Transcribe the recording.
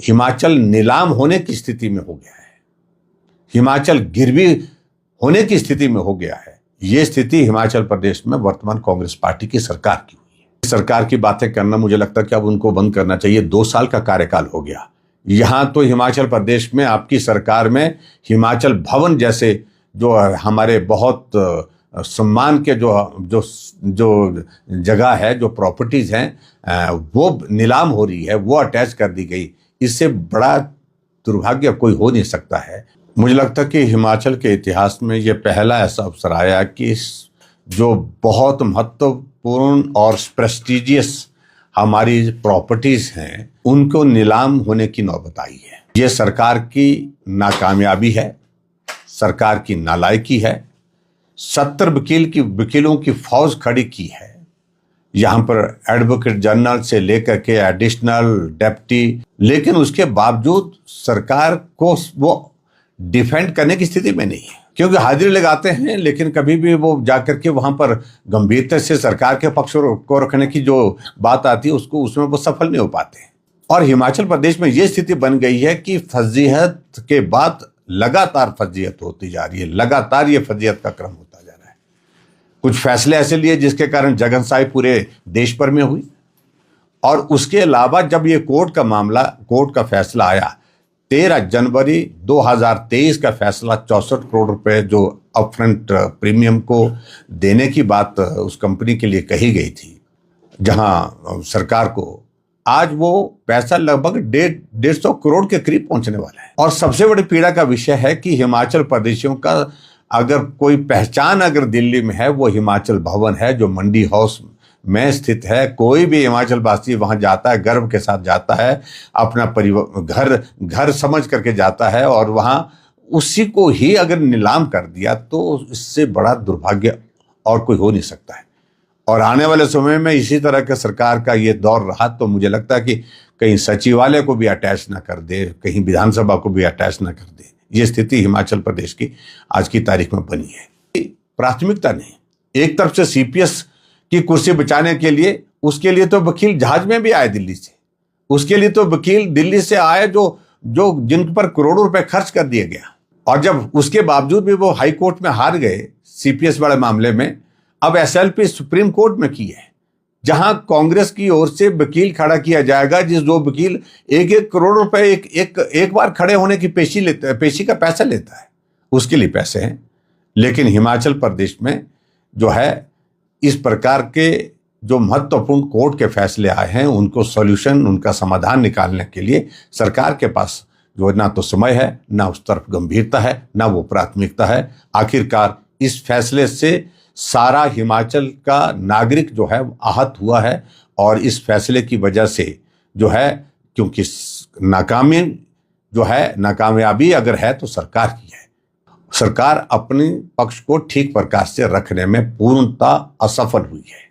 हिमाचल नीलाम होने की स्थिति में हो गया है, हिमाचल गिरवी होने की स्थिति में हो गया है। ये स्थिति हिमाचल प्रदेश में वर्तमान कांग्रेस पार्टी की सरकार की हुई है। सरकार की बातें करना मुझे लगता है कि अब उनको बंद करना चाहिए। 2 साल का कार्यकाल हो गया। यहां तो हिमाचल प्रदेश में आपकी सरकार में हिमाचल भवन जैसे जो हमारे बहुत सम्मान के जो जगह है, जो प्रॉपर्टीज हैं, वो नीलाम हो रही है, वो अटैच कर दी गई। इससे बड़ा दुर्भाग्य कोई हो नहीं सकता है। मुझे लगता है कि हिमाचल के इतिहास में ये पहला ऐसा अवसर आया कि जो बहुत महत्वपूर्ण और प्रेस्टिजियस हमारी प्रॉपर्टीज हैं, उनको नीलाम होने की नौबत आई है। ये सरकार की नाकामयाबी है, सरकार की नालायकी है। 70 वकीलों की फौज खड़ी की है। यहाँ पर एडवोकेट जनरल से लेकर के एडिशनल डेप्टी, लेकिन उसके बावजूद सरकार को वो डिफेंड करने की स्थिति में नहीं है, क्योंकि हाजिरी लगाते हैं लेकिन कभी भी वो जाकर के वहां पर गंभीरता से सरकार के पक्ष को रखने की जो बात आती है उसमें वो सफल नहीं हो पाते। और हिमाचल प्रदेश में ये स्थिति बन गई है कि फजीहत के बाद लगातार फजीहत होती जा रही है, लगातार ये फजीहत का क्रम होता जा रहा है। कुछ फैसले ऐसे लिए जिसके कारण जगनसाई पूरे देश भर में हुई, और उसके अलावा जब ये कोर्ट का फैसला आया 13 जनवरी 2023 का फैसला, 64 करोड़ रुपए जो अपफ्रंट प्रीमियम को देने की बात उस कंपनी के लिए कही गई थी, जहां सरकार को आज वो पैसा लगभग 150 करोड़ के करीब पहुंचने वाला है। और सबसे बड़ी पीड़ा का विषय है कि हिमाचल प्रदेशियों का अगर कोई पहचान अगर दिल्ली में है, वो हिमाचल भवन है, जो मंडी हाउस में स्थित है। कोई भी हिमाचल वासी वहां जाता है, गर्व के साथ जाता है, अपना परिवार घर समझ करके जाता है, और वहां उसी को ही अगर नीलाम कर दिया तो इससे बड़ा दुर्भाग्य और कोई हो नहीं सकता है। और आने वाले समय में इसी तरह के सरकार का ये दौर रहा तो मुझे लगता है कि कहीं सचिवालय को भी अटैच ना कर दे, कहीं विधानसभा को भी अटैच ना कर दे। ये स्थिति हिमाचल प्रदेश की आज की तारीख में बनी है। प्राथमिकता नहीं, एक तरफ से सीपीएस की कुर्सी बचाने के लिए, उसके लिए तो वकील जहाज में भी आए दिल्ली से, उसके लिए तो वकील दिल्ली से आए जो जिन पर करोड़ों रुपए खर्च कर दिया गया। और जब उसके बावजूद भी वो हाई कोर्ट में हार गए सीपीएस वाले मामले में, अब एसएलपी सुप्रीम कोर्ट में की है, जहां कांग्रेस की ओर से वकील खड़ा किया जाएगा, जो वकील 1-1 करोड़ रुपए एक बार खड़े होने की पेशी का पैसा लेता है, उसके लिए पैसे हैं। लेकिन हिमाचल प्रदेश में जो है इस प्रकार के जो महत्वपूर्ण कोर्ट के फैसले आए हैं, उनको सॉल्यूशन, उनका समाधान निकालने के लिए सरकार के पास जो ना तो समय है, ना उस तरफ गंभीरता है, ना वो प्राथमिकता है। आखिरकार इस फैसले से सारा हिमाचल का नागरिक जो है आहत हुआ है, और इस फैसले की वजह से जो है, क्योंकि नाकामयाबी अगर है तो सरकार की है। सरकार अपने पक्ष को ठीक प्रकार से रखने में पूर्णतः असफल हुई है।